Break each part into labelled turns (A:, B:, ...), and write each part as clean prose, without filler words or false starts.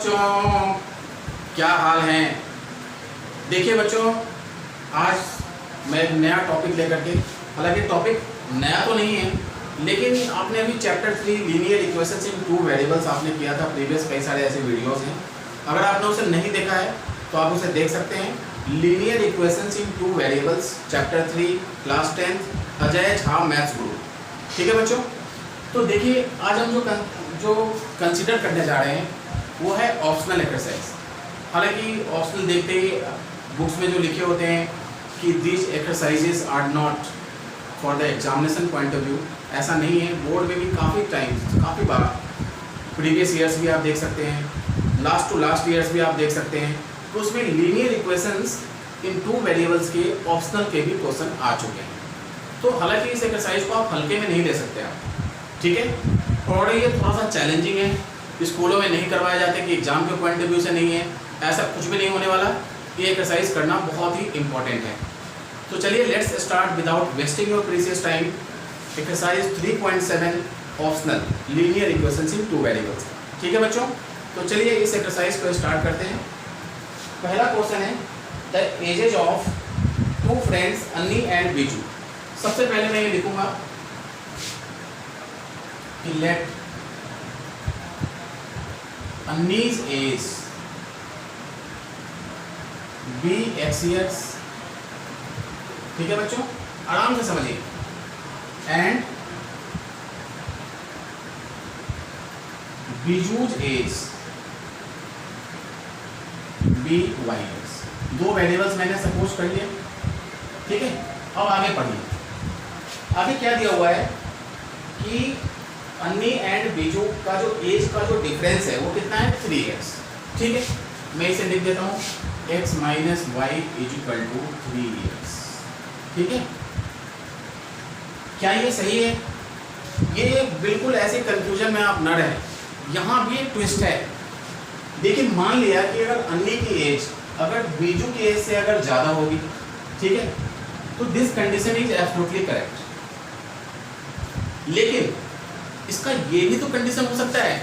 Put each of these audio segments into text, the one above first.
A: बच्चों, क्या हाल हैं। देखिए बच्चों, आज मैं एक नया टॉपिक लेकर के, हालांकि टॉपिक नया तो नहीं है, लेकिन आपने अभी चैप्टर 3 लीनियर इक्वेशंस इन 2 वेरिएबल्स आपने किया था। प्रीवियस कई सारे ऐसे वीडियोस हैं, अगर आपने उसे नहीं देखा है तो आप उसे देख सकते हैं। लीनियर इक्वेशंस इन 2 variables, chapter 3, class 10, Ajay Jha maths group. ठीक है बच्चों, तो देखिए आज हम जो कंसिडर करने जा रहे हैं वो है ऑप्शनल एक्सरसाइज। हालांकि ऑप्शनल देखते ही बुक्स में जो लिखे होते हैं कि this exercises are not for the examination point of view, ऐसा नहीं है। बोर्ड में भी काफ़ी बार प्रीवियस ईयर्स भी आप देख सकते हैं, लास्ट टू लास्ट ईयर्स भी आप देख सकते हैं, तो उसमें लीनियर इक्वेशंस इन 2 वेरिएबल्स के ऑप्शनल के भी क्वेश्चन आ चुके हैं। तो हालांकि इस एक्सरसाइज को आप हल्के में नहीं ले सकते आप, ठीक है। और ये थोड़ा सा चैलेंजिंग है, स्कूलों में नहीं करवाए जाते कि एग्जाम के पॉइंट ऑफ व्यू से नहीं है, ऐसा कुछ भी नहीं होने वाला। ये एक्सरसाइज करना बहुत ही इंपॉर्टेंट है। तो चलिए let's start without wasting your precious time. Exercise 3.7 optional linear equations in 2 variables. ठीक है बच्चों, तो चलिए इस एक्सरसाइज को स्टार्ट करते हैं। पहला क्वेश्चन है द एजेज ऑफ 2 फ्रेंड्स अन्नी एंड बीजू। सबसे पहले मैं ये लिखूंगा कि late अन्नी's age be x years। ठीक है बच्चों, आराम से समझिए। And Biju's age be y years। 2 variables मैंने सपोज कर लिए, ठीक है। अब आगे पढ़िए। आगे क्या दिया हुआ है कि अन्नी एंड बीजू का जो एज का जो डिफरेंस है वो कितना है, 3 years। ठीक है, मैं इसे लिख देता हूँ x minus y is equal to 3 years। ठीक है, क्या ये सही है? ये बिल्कुल ऐसे कंफ्यूजन में आप न रहे, यहाँ भी एक ट्विस्ट है। देखिए मान लिया कि अगर अन्नी की एज अगर बीजू की एज से अगर ज़्यादा होगी, ठीक है, तो this condition is absolutely correct. लेकिन इसका ये भी तो कंडीशन हो सकता है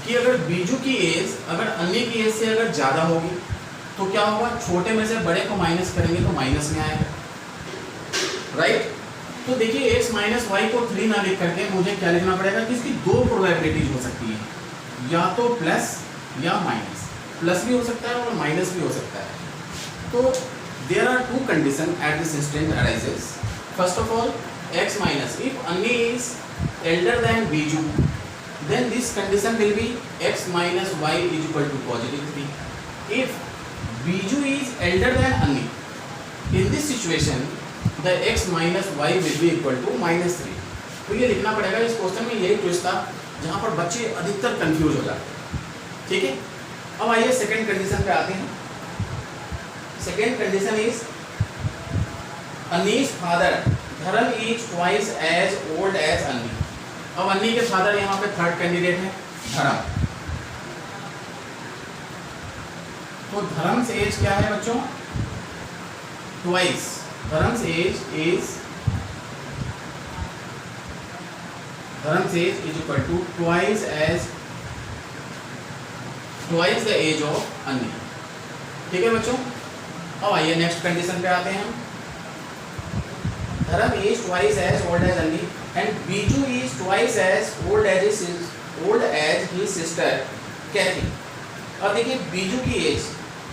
A: कि अगर बीजू की एज अगर अन्य की एज से अगर ज़्यादा होगी तो क्या होगा, छोटे में से बड़े को माइनस करेंगे तो माइनस में आएगा, राइट। तो देखिए x माइनस वाई को 3 ना लिख करके मुझे क्या लिखना पड़ेगा कि इसकी 2 प्रोबेबिलिटीज हो सकती है, या तो प्लस या माइनस। प्लस भी हो सकता है और माइनस भी हो सकता है। तो there are 2 condition at this instant arises. First of all x minus, if Anni is elder than Biju, then this condition will be x minus y is equal to positive 3. If Biju is elder than Anni, in this situation the x minus y will be equal to minus 3. तो ये लिखना पड़ेगा। इस question में यही twist था जहाँ पर बच्चे अधिकतर कंफ्यूज हो जाते हैं, ठीक है। अब आइए सेकेंड कंडीशन पे आते हैं। Second condition is Anni's father Dharam is twice as old as Anni. अब अन्नी के फादर यहाँ पे थर्ड कैंडिडेट है धर्म। तो धर्म से एज क्या है बच्चों, ट्वाइस। धर्म से age is equal to twice the age of Anni. ठीक है बच्चों, अब आइए नेक्स्ट कंडीशन पे आते हैं हम। Dharam is twice as old as Anni and Biju is twice as old as his sister Kathy। अब देखिए बीजू की एज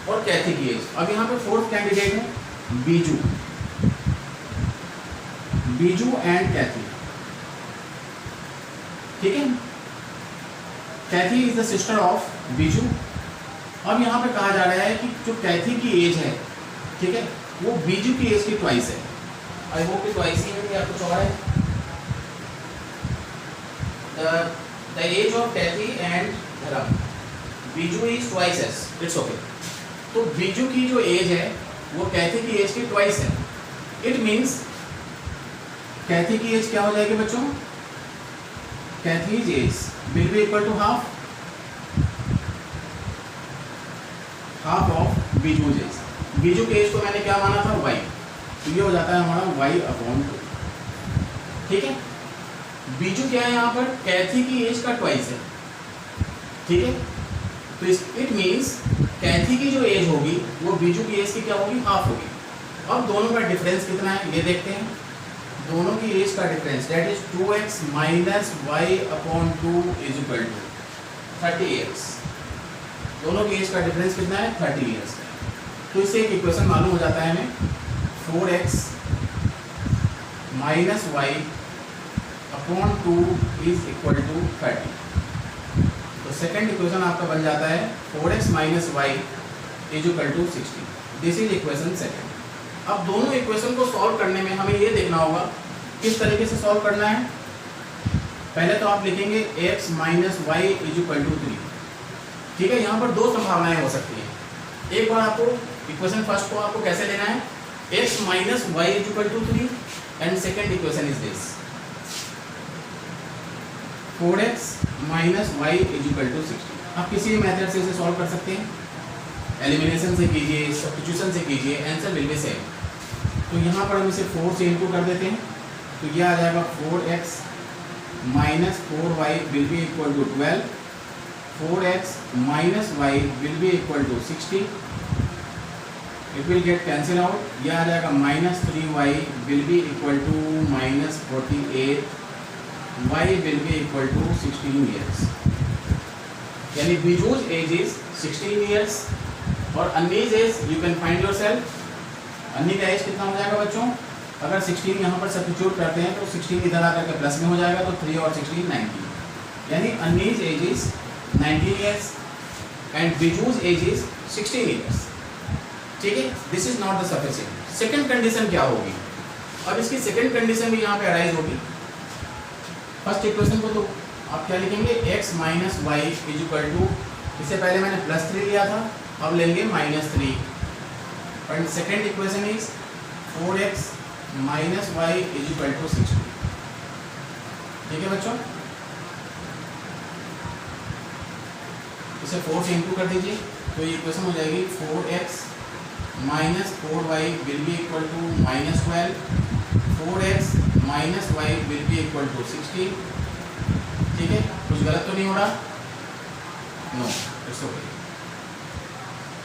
A: और कैथी की एज। अब यहाँ पे फोर्थ कैंडिडेट है बीजू एंड कैथी, ठीक है। Cathy is the sister of Biju. अब यहाँ पे कहा जा रहा है कि जो कैथी की एज है, ठीक है, वो बीजू की एज की ट्वाइस है। आई होप कि ट्वाइस ही है या कुछ और है। The age of Cathy and धर्म, Biju is twice age, it's okay. तो बीजू की जो एज है वो कैथी की एज की ट्वाइस है। इट मीन्स कैथी की एज क्या हो जाएगी बच्चों, Cathy's age will be equal to half of Biju age. Biju के एज को मैंने क्या माना था, y, तो ये हो जाता है हमारा y/2। ठीक है, बीजू क्या है यहाँ पर, कैथी की एज का ट्वाइस है, ठीक है। तो इट मीन्स कैथी की जो एज होगी वो बीजू की एज की क्या होगी, हाफ होगी। अब दोनों का डिफरेंस कितना है ये देखते हैं। दोनों की एज का difference that is 2x minus y upon 2 is equal to 30x। दोनों की एज का डिफरेंस कितना है, 30 ईयर्स का। तो इससे एक इक्वेशन मालूम हो जाता है हमें, 4x minus y upon 2 is equal to 30। तो सेकेंड इक्वेशन आपका बन जाता है 4x minus y is equal to 60। This is equation second. अब दोनों इक्वेशन को सॉल्व करने में हमें ये देखना होगा किस तरीके से सॉल्व करना है। पहले तो आप लिखेंगे x minus y is equal to 3। ठीक है, यहाँ पर दो संभावनाएं हो सकती हैं। एक बार आपको इक्वेशन फर्स्ट को आपको कैसे लेना है, x minus y is equal to 3 and second equation is this 4x minus y is equal to 60। आप किसी भी मेथड से इसे सॉल्व कर सकते हैं, एलिमिनेशन से कीजिए, सब्स्टिट्यूशन से कीजिए, आंसर विल बी सेम। तो यहाँ पर हम इसे 4 से इनटू कर देते हैं, तो यह आ जाएगा 4x minus 4y will be equal to 12, 4x minus y will be equal to 60। It will get cancel out, यह आ जाएगा minus 3y will be equal to minus 48, y will be equal to 16 years. यानी Biju's age is 16 years और Annie's age you can find yourself. Annie का as कितना हो जाएगा बच्चों, अगर 16 यहाँ पर सब्स्टिट्यूट करते हैं तो 16 इधर आकर के प्लस में हो जाएगा, तो 3 और 16 19। यानी Annie's age is 19 years and Biju's age is 16 years. ठीक है, this is not the sufficient. Second condition क्या होगी, अब इसकी सेकंड कंडीशन भी यहाँ पे अराइज होगी। फर्स्ट इक्वेशन को तो आप क्या लिखेंगे, x minus y is equal to, इससे पहले मैंने +3 लिया था, अब लेंगे -3। And second equation is 4x minus y is equal to 60। ठीक है बच्चों, इसे 4 से इंटू कर दीजिए, तो ये इक्वेशन हो जाएगी 4x minus 4y will be equal to -12, 4x minus y will be equal to 60। ठीक है, कुछ गलत तो नहीं हो रहा, no it's okay,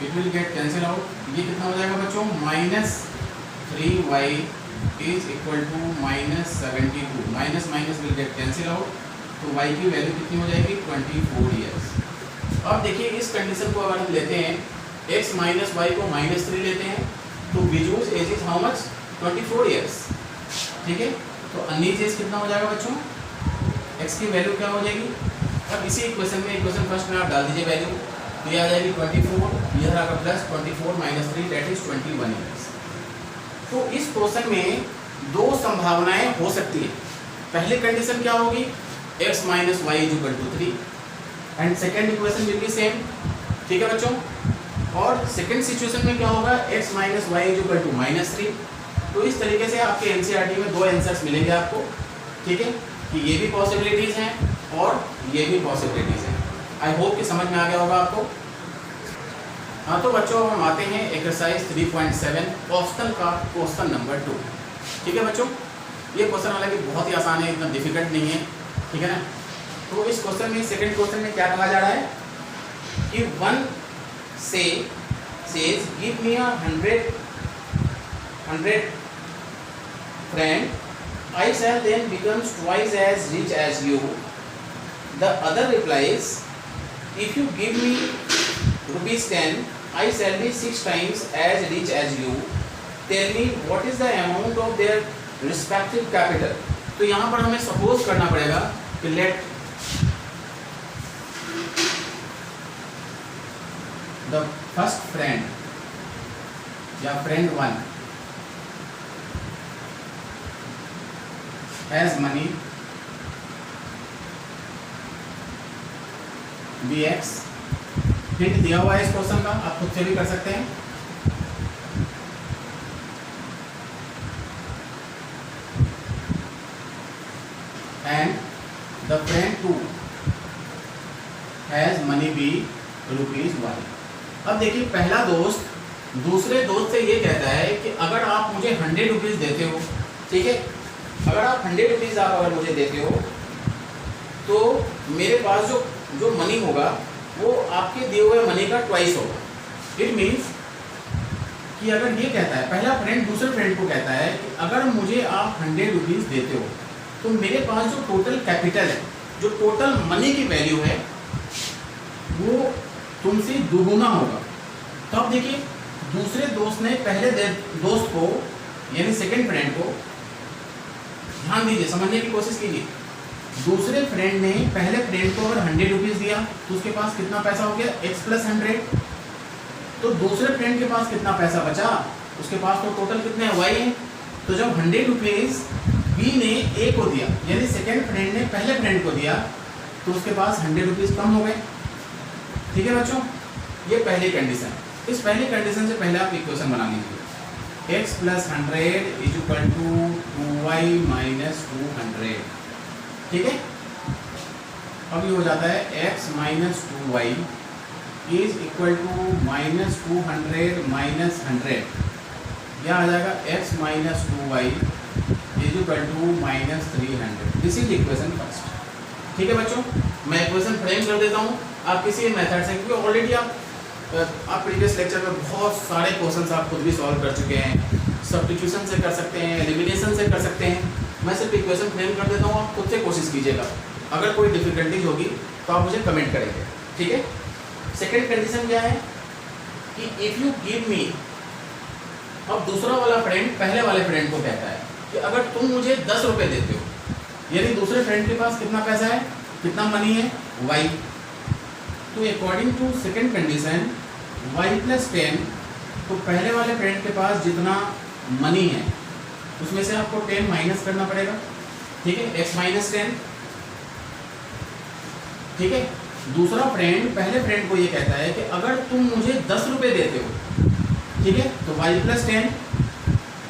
A: it will get cancel out. ये कितना हो जाएगा बच्चों, -3y is equal to -72, minus minus will get cancel out, तो y की वैल्यू कितनी हो जाएगी, 24 ईयर्स। अब देखिए इस कंडीशन को अगर हम लेते हैं, x माइनस वाई को -3 लेते हैं, तो Biju's age is how much, 24 years. ठीक है, तो अन्नीज एज कितना हो जाएगा बच्चों, x की वैल्यू क्या हो जाएगी। अब इसी इक्वेशन में, इक्वेशन फर्स्ट में आप डाल दीजिए वैल्यू, तो ये आ जाएगी 24, इधर आकर plus 24 minus 3 that is 21 years. तो इस क्वेश्चन में दो संभावनाएं हो सकती है। पहली कंडीशन क्या होगी, x minus y is equal to 3 and second equation will be same. ठीक है बच्चों, और सेकेंड सिचुएशन में क्या होगा, x minus y is equal to -3। तो इस तरीके से आपके एनसीईआरटी में दो आंसर्स मिलेंगे आपको। ठीक है, कि ये भी पॉसिबिलिटीज़ हैं और ये भी पॉसिबिलिटीज़ हैं। आई होप कि समझ में आ गया होगा आपको। हाँ, तो बच्चों हम आते हैं एक्सरसाइज 3.7 ऑप्शनल का क्वेश्चन नंबर 2। ठीक है बच्चों, ये क्वेश्चन हालांकि बहुत ही आसान है, इतना डिफिकल्ट नहीं है। ठीक है ना, तो इस क्वेश्चन में, सेकंड क्वेश्चन में क्या कहा जा रहा है कि 1 says give me a 100 friend, I shall then becomes twice as rich as you. The other replies, if you give me ₹10, I shall be 6 times as rich as you. Tell me what is the amount of their respective capital. तो यहाँ पर हमें suppose करना पड़ेगा कि let the first friend या friend 1 has money bx। Hint दिया हुआ है इस क्वेश्चन का, आप खुद से भी कर सकते हैं। And the friend 2 has money b ₹1। अब देखिए, पहला दोस्त दूसरे दोस्त से ये कहता है कि अगर आप मुझे 100 रुपीज़ देते हो, ठीक है, अगर आप 100 रुपीज़ आप अगर मुझे देते हो तो मेरे पास जो मनी होगा वो आपके दिए हुए मनी का ट्वाइस होगा। इट मीन्स कि अगर ये कहता है, पहला फ्रेंड दूसरे फ्रेंड को कहता है कि अगर मुझे आप 100 रुपीज़ देते हो तो मेरे पास जो टोटल कैपिटल है, जो टोटल मनी की वैल्यू है, वो तुमसे दुगुना होगा। तो अब देखिए, दूसरे दोस्त ने पहले दोस्त को यानी सेकंड फ्रेंड को, ध्यान दीजिए, समझने की कोशिश कीजिए, दूसरे फ्रेंड ने पहले फ्रेंड को अगर 100 रुपीज़ दिया तो उसके पास कितना पैसा हो गया, x + 100। तो दूसरे फ्रेंड के पास कितना पैसा बचा, उसके पास तो टोटल कितने y है। तो जब 100 रुपीज़ बी ने ए को दिया, यानी सेकेंड फ्रेंड ने पहले फ्रेंड को दिया, तो उसके पास 100 रुपीज़ कम हो गए। ठीक है बच्चों, ये पहली कंडीशन। इस पहली कंडीशन से पहले आप इक्वेशन बना लीजिए, x + 100 = 2y - 200। ठीक है, अब ये हो जाता है x - 2y = -200 - 100। यह आ जाएगा x - 2y = -300। This is equation first. ठीक है बच्चों, मैं इक्वेशन फ्रेम कर देता हूँ। आप किसी मेथड से, क्योंकि ऑलरेडी आप प्रीवियस लेक्चर में बहुत सारे क्वेश्चंस आप खुद भी सॉल्व कर चुके हैं। सब्स्टिट्यूशन से कर सकते हैं, एलिमिनेशन से कर सकते हैं। मैं सिर्फ इक्वेशन फ्रेम कर देता हूँ, आप खुद से कोशिश कीजिएगा। अगर कोई डिफिकल्टीज होगी तो आप मुझे कमेंट करेंगे। ठीक है, सेकेंड कंडीशन क्या है कि इफ़ यू गिव मी, अब दूसरा वाला फ्रेंड पहले वाले फ्रेंड को कहता है कि अगर तुम मुझे 10 रुपये देते हो, यानी दूसरे फ्रेंड के पास कितना पैसा है, कितना मनी है, y। तो according to second condition y + 10, तो पहले वाले फ्रेंड के पास जितना मनी है उसमें से आपको 10 माइनस करना पड़ेगा। ठीक है, x - 10। ठीक है, दूसरा फ्रेंड पहले फ्रेंड को ये कहता है कि अगर तुम मुझे 10 रुपये देते हो, ठीक है, तो y + 10,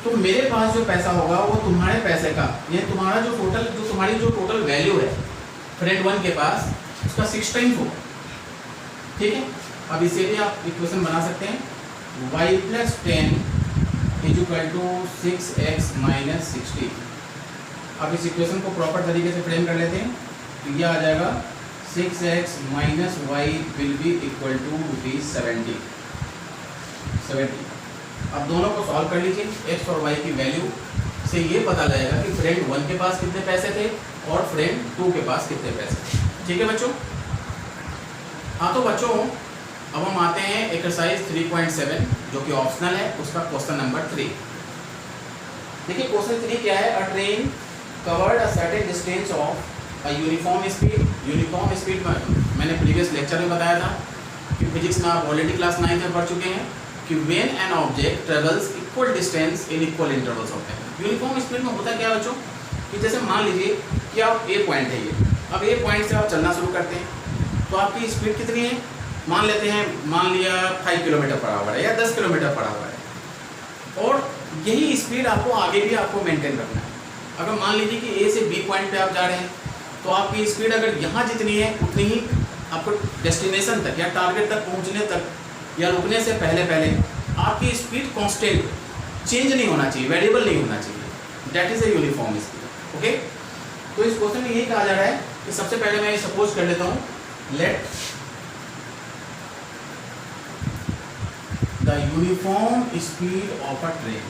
A: तो मेरे पास जो पैसा होगा वो तुम्हारे पैसे का, ये तुम्हारा जो तुम्हारी जो टोटल वैल्यू है फ्रेंड 1 के पास, उसका 6 टाइम्स होगा। ठीक है, अब इसे भी आप इक्वेशन बना सकते हैं, y + 10 = 6x - 60। अब इस इक्वेशन को प्रॉपर तरीके से फ्रेम कर लेते हैं, तो यह आ जाएगा 6x - y will be equal to ₹70। अब दोनों को सॉल्व कर लीजिए, x और y की वैल्यू से ये पता लगेगा कि फ्रेंड 1 के पास कितने पैसे थे और फ्रेंड 2 के पास कितने पैसे थे। ठीक है बच्चों, हाँ तो बच्चों अब हम आते हैं एक्सरसाइज 3.7 जो कि ऑप्शनल है, उसका क्वेश्चन नंबर 3। देखिए क्वेश्चन 3 क्या है, अ train covered a certain distance of uniform speed. Uniform speed में मैंने प्रीवियस लेक्चर में बताया था कि फिजिक्स में आप ऑलरेडी क्लास 9 में पढ़ चुके हैं कि when an object travels equal distance in equal intervals of time. Uniform speed में होता क्या है बच्चों कि जैसे मान लीजिए कि आप ए पॉइंट है ये, अब ए पॉइंट से आप चलना शुरू करते हैं, तो आपकी स्पीड कितनी है, मान लेते हैं, मान लिया 5 किलोमीटर पर आवर है या 10 किलोमीटर पर आवर है, और यही स्पीड आपको आगे भी आपको मेंटेन रखना है। अगर मान लीजिए कि ए से बी पॉइंट पे आप जा रहे हैं, तो आपकी स्पीड अगर यहाँ जितनी है उतनी ही आपको डेस्टिनेशन तक या टारगेट तक पहुँचने तक या रुकने से पहले आपकी स्पीड कांस्टेंट, चेंज नहीं होना चाहिए, वेरिएबल नहीं होना चाहिए। That is a uniform speed. Okay, तो इस क्वेश्चन में यही कहा जा रहा है कि सबसे पहले मैं सपोज कर लेता हूँ, let the uniform speed of a train,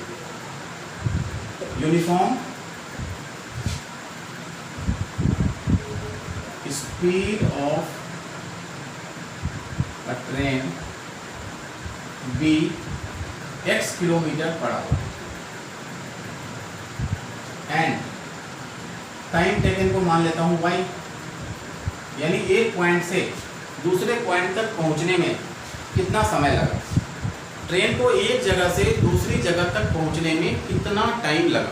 A: uniform speed of a train be x kilometre per hour and time taken को मान लेता हूँ y, यानी एक पॉइंट से दूसरे पॉइंट तक पहुंचने में कितना समय लगा, ट्रेन को एक जगह से दूसरी जगह तक पहुंचने में कितना टाइम लगा।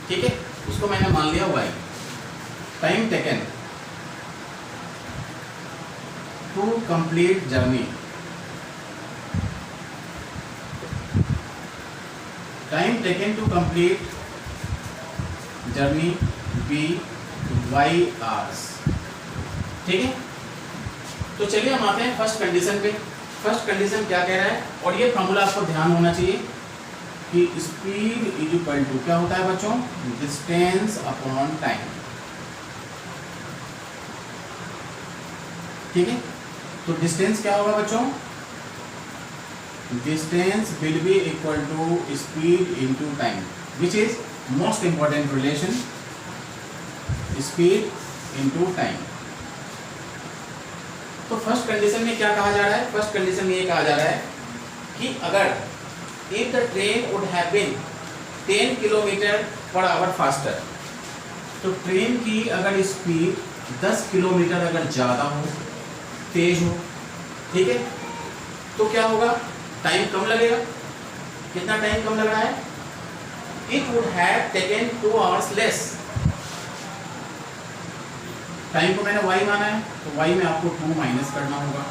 A: ठीक है, उसको मैंने मान लिया y। Time taken to complete journey, time taken to complete journey be y hours. ठीक है, तो चलिए हम आते हैं फर्स्ट कंडीशन पे। फर्स्ट कंडीशन क्या कह रहा है, और ये फॉर्मूला आपको ध्यान होना चाहिए कि स्पीड इज इक्वल टू क्या होता है बच्चों, डिस्टेंस अपॉन टाइम। ठीक है, तो डिस्टेंस क्या होगा बच्चों? Distance will be equal to speed into time, which is most important relation, speed into time. तो फर्स्ट कंडीशन में क्या कहा जा रहा है? फर्स्ट कंडीशन में ये कहा जा रहा है कि अगर if the train would have been 10 kilometre per hour faster, तो ट्रेन की अगर स्पीड 10 किलोमीटर अगर ज़्यादा हो, तेज हो, ठीक है, तो क्या होगा? टाइम कम लगेगा। कितना टाइम कम लग रहा है? It would have taken 2 hours less. Time को मैंने y माना है, तो y में आपको 2 माइनस करना होगा।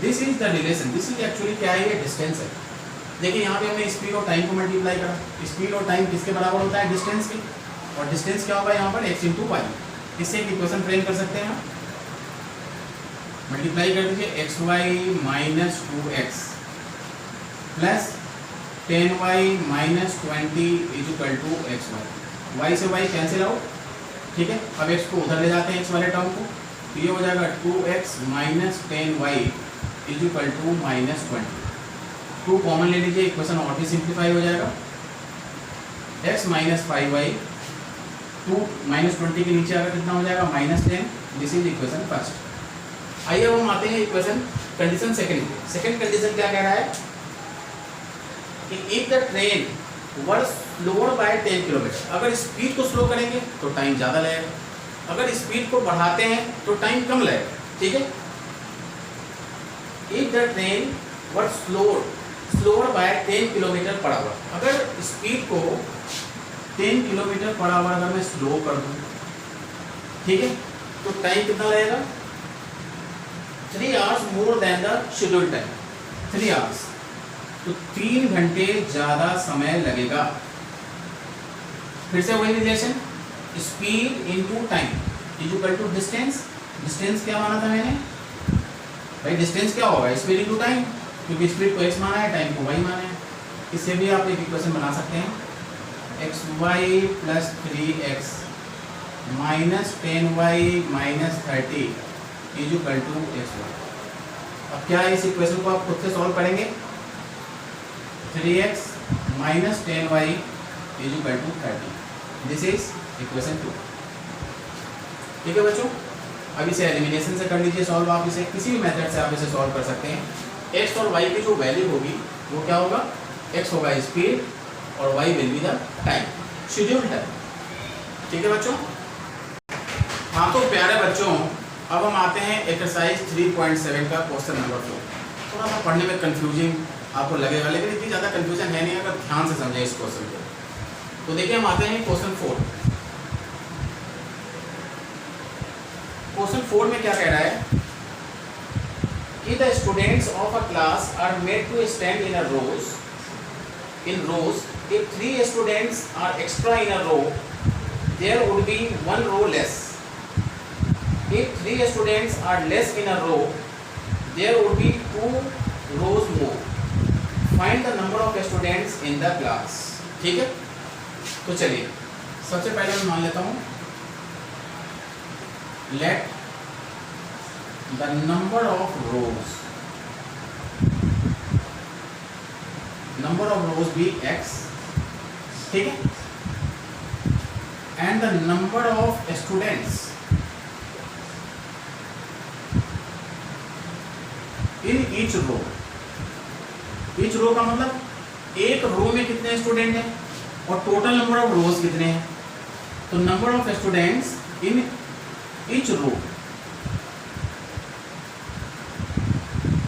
A: This is the relation, this is actually क्या है? ये डिस्टेंस है। देखिए यहाँ पे हमने स्पीड और टाइम को मल्टीप्लाई करा। स्पीड और टाइम किसके बराबर होता है? डिस्टेंस के। और डिस्टेंस क्या होगा यहाँ पर? x into y. इससे एक इक्वेशन फ्रेम कर सकते हैं। मल्टीप्लाई कर दीजिए, x y minus 2x plus 10y minus 20 is equal to x y. Y से वाई कैंसिल आउट, ठीक है। अब x को उधर ले जाते हैं, x वाले टर्म को, तो ये हो जाएगा 2x minus 10y is equal to minus 20। 2 common ले लीजिए, इक्वेशन और भी सिंप्लीफाई हो जाएगा। x माइनस 5y, 2 माइनस 20 के नीचे अगर कितना हो जाएगा? Minus 10। This is equation first. आइए अब हम आते हैं इक्वेशन कंडीशन सेकंड पे। सेकंड कंडीशन क्या कह रहा है कि if the train were slower by 10 kilometre, अगर स्पीड को स्लो करेंगे तो टाइम ज़्यादा लगेगा, अगर स्पीड को बढ़ाते हैं तो टाइम कम लगेगा, ठीक है। If the train were slower by 10 kilometre per hour, अगर स्पीड को 10 किलोमीटर पर आवर अगर मैं स्लो कर दूँ, ठीक है, तो टाइम कितना लगेगा? 3 hours more than the schedule time. 3 hours, तो 3 घंटे ज़्यादा समय लगेगा। फिर से वही relation, speed into time is equal to distance. Distance क्या माना था मैंने भाई? डिस्टेंस क्या होगा? स्पीड इनटू टाइम, क्योंकि स्पीड को x माना है, टाइम को y माना है। इससे भी आप एक इक्वेशन बना सकते हैं, xy plus 3x minus 10y minus 30 is equal to x y. अब क्या है? इस इक्वेशन को आप खुद से सॉल्व करेंगे। 3x minus 10y is equal to 30। This is equation 2, ठीक है बच्चों। अब इसे एलिमिनेशन से कर लीजिए सॉल्व। आप इसे किसी भी मेथड से आप इसे सॉल्व कर सकते हैं। x और y की जो वैल्यू होगी वो क्या होगा? x होगा स्पीड और y will be the time, schedule time, ठीक है बच्चों। हाँ तो प्यारे बच्चों, अब हम आते हैं एक्सरसाइज 3.7 का क्वेश्चन नंबर 4। थोड़ा सा पढ़ने में कंफ्यूजिंग आपको लगेगा, लेकिन इतनी ज़्यादा कंफ्यूजन है नहीं अगर ध्यान से समझें इस क्वेश्चन को। तो देखिए हम आते हैं क्वेश्चन 4। क्वेश्चन 4 में क्या कह रहा है कि the students of a class are made to stand in rows if 3 students are extra in a row there would be 1 row less. If 3 students are less in a row there would be 2 rows more. Find the number of students in the class. ठीक है, तो चलिए सबसे पहले मैं मान लेता हूँ let the number of rows be x, ठीक है, and the number of students in each row. each row का मतलब एक रो में कितने स्टूडेंट हैं और टोटल नंबर ऑफ रोज कितने हैं। तो number of students in each row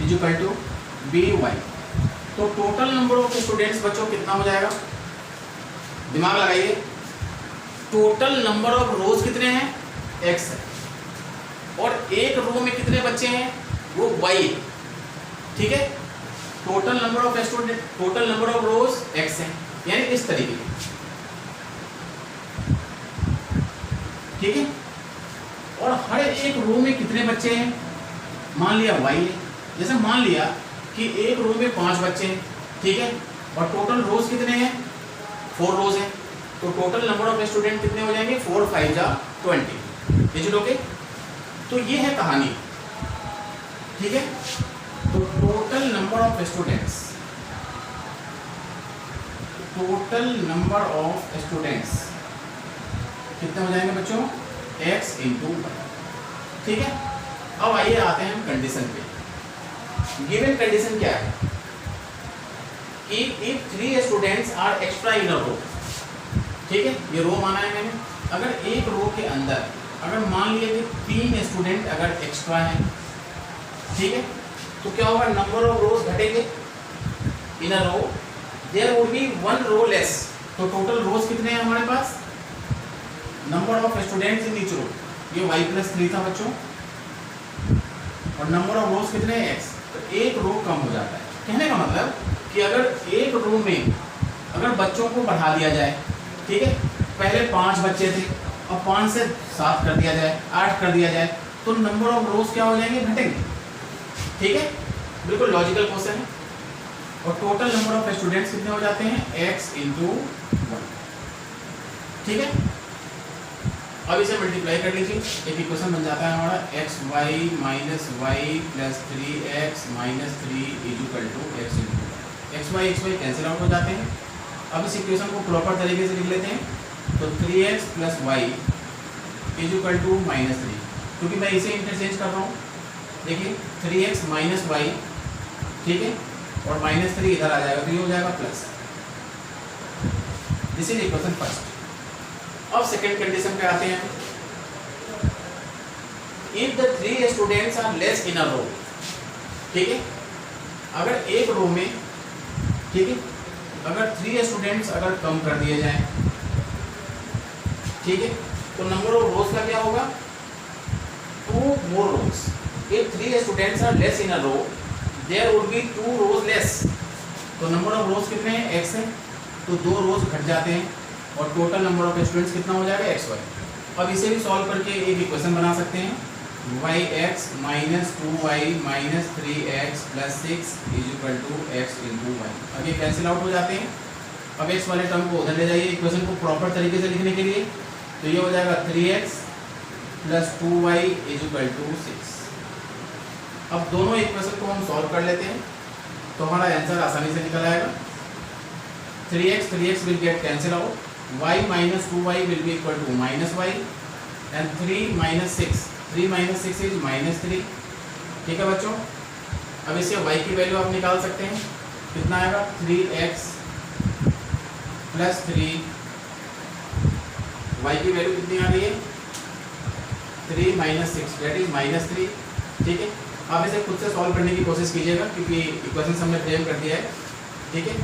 A: is equal to by। तो टोटल नंबर ऑफ स्टूडेंट्स बच्चों कितना हो जाएगा? दिमाग लगाइए, टोटल नंबर ऑफ रोज कितने हैं? x है, और एक रो में कितने बच्चे हैं? वो y है, ठीक है। Total number of student, total number of rose x है, यानी इस तरीके से, ठीक है। और हर एक रो में कितने बच्चे हैं? मान लिया y है, जैसे मान लिया कि एक रो में 5 बच्चे हैं, ठीक है, और टोटल रोज कितने हैं? 4 रोज हैं, तो टोटल नंबर ऑफ स्टूडेंट कितने हो जाएंगे? 4 5 जा 20। Is it okay? तो ये है कहानी। ठीक है। तो total number of students, total number of students कितने हो जाएंगे बच्चों, x इंटू वाई। ठीक है। अब आइए आते हैं कंडीशन पे। गिवन कंडीशन क्या है कि if 3 students are extra in a row, ठीक है, ये रो माना है मैंने। अगर एक रो के अंदर अगर मान लिया कि 3 स्टूडेंट अगर एक्स्ट्रा हैं, ठीक है, तो क्या होगा, नंबर ऑफ रोज घटेंगे in a row, there would be 1 row less. तो टोटल रोज कितने हैं हमारे पास, number of students in each row, ये y+3 था बच्चों, और नंबर ऑफ रोज कितने हैं x, तो एक रो कम हो जाता है। कहने का मतलब कि अगर एक रो में अगर बच्चों को बढ़ा दिया जाए, ठीक है, पहले 5 बच्चे थे, अब 5 से 7 कर दिया जाए, 8 कर दिया जाए, तो नंबर ऑफ रोज क्या हो जाएंगे, घटेंगे। ठीक है, बिल्कुल लॉजिकल क्वेश्चन है। और टोटल नंबर ऑफ स्टूडेंट्स कितने हो जाते हैं, x इंटू 1। ठीक है, अब इसे मल्टीप्लाई कर लीजिए, एक इक्वेशन बन जाता है हमारा xy minus y plus 3x minus 3 equal to x into y. xy cancel out हो जाते हैं। अब इस इक्वेशन को प्रॉपर तरीके से लिख लेते हैं, तो 3x plus Y equal to -3, क्योंकि मैं इसे इंटरचेंज कर रहा हूँ। देखिए 3x माइनस वाई, ठीक है, और -3 इधर आ जाएगा, तो ये हो जाएगा plus. This is equation first. अब सेकेंड कंडीशन पे आते हैं। If the 3 students are less in a row, ठीक है, अगर एक रो में, ठीक है, अगर 3 स्टूडेंट्स अगर कम कर दिए जाएं, ठीक है, तो नंबर ऑफ रोज का क्या होगा, 2 more rows. If 3 students are less in a row, there would be 2 rows less. तो नंबर ऑफ रोज कितने हैं, x है, तो 2 रोज घट जाते हैं, और टोटल नंबर ऑफ स्टूडेंट्स कितना हो जाएगा, xy। अब इसे भी सॉल्व करके एक इक्वेशन बना सकते हैं, yx minus 2y minus 3x plus 6 equal to x into y. अब ये कैंसिल आउट हो जाते हैं। अब x वाले टर्म को उधर ले जाइए इक्वेशन को प्रॉपर तरीके से लिखने के लिए, तो ये हो जाएगा 3x plus 2y equal to 6। अब दोनों इक्वेशन को हम सॉल्व कर लेते हैं, तो हमारा आंसर आसानी से निकल आएगा। 3x will get cancel out, y minus 2y will be equal to minus y, and 3 minus 6 is minus 3। ठीक है बच्चों, अब इससे y की वैल्यू आप निकाल सकते हैं, कितना आएगा, 3x प्लस 3, y की वैल्यू कितनी आ रही है, 3 माइनस 6 डेट इज -3। ठीक है, आप इसे खुद से सॉल्व करने की कोशिश कीजिएगा, क्योंकि इक्वेशन हमने फ्रेम कर दिया है। ठीक है,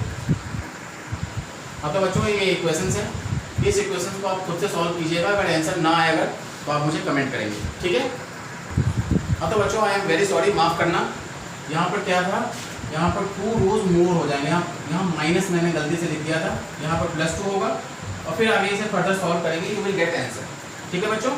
A: हाँ तो बच्चों ये इक्वेशन है, इस इक्वेशन को आप खुद से सॉल्व कीजिएगा, अगर आंसर ना आए अगर तो आप मुझे कमेंट करेंगे। ठीक है, हाँ तो बच्चों आई एम वेरी सॉरी, माफ़ करना, यहाँ पर क्या था, यहाँ पर 2 रोज मोर हो जाएंगे, यहाँ माइनस मैंने गलती से लिख दिया था, यहाँ पर +2 होगा, और फिर आगे इसे फर्दर सॉल्व करेंगे, यू विल गेट आंसर। ठीक है बच्चों।